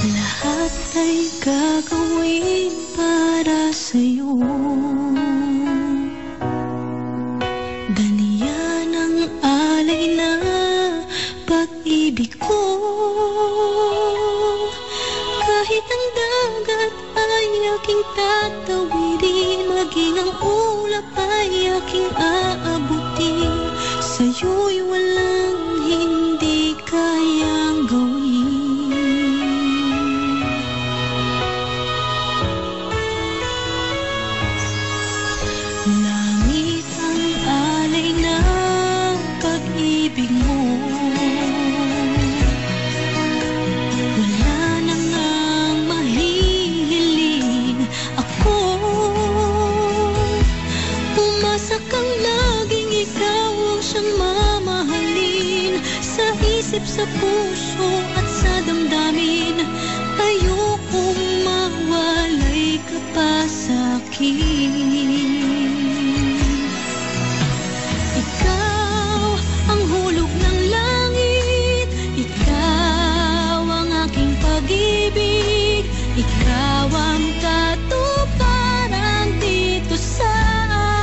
Lahat ay gagawin para sa'yo. Ganyan ang alay na pag-ibig ko. Kahit ang dagat ay aking tatawirin, maging ang ulap ay aking aabutin, sa'yo'y walang hindi kayang gawin. Langit ang alay ng pag-ibig mo. Wala na ngang mahihiling ako. Umasa kang laging ikaw ang siyang mamahalin. Sa isip, sa puso at sa damdamin, ayokong mawalay ka pa sa'kin. Ikaw ang hulog ng langit, ikaw ang aking pag-ibig, ikaw ang katuparan dito sa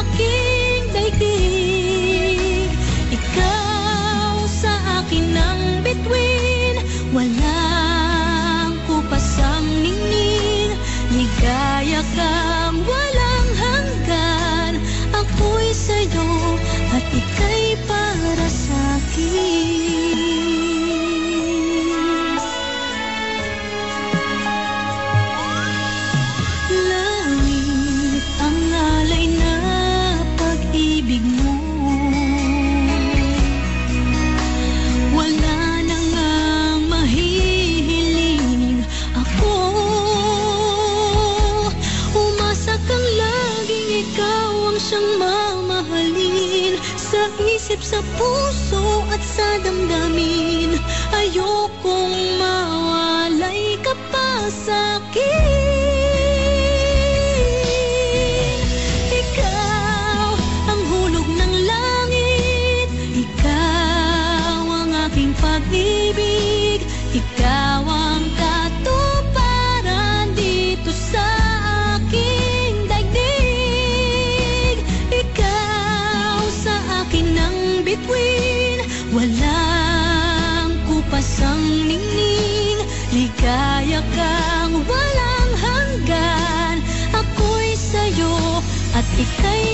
aking daigdig. Ikaw sa akin ang bituin, walang kupasang ningning, ligaya kang walang hanggan. Ako'y sa'yo at ika'y para sa'kin. Langit ang alay na pag-ibig mo. Wala na ngang mahihiling ako. Umasa kang laging ikaw ang siyang mamahalin. Sa isip, sa puso at sa damdamin, ayokong mawalay ka pa sa'kin. Ikaw ang hulog ng langit, ikaw ang aking pag-ibig, ikaw ang katuparan dito sa aking daigdig. Ikaw sa akin ang bituin, walang kupasang ningning, ligaya kang walang hanggan. Ako'y sa'yo at ika'y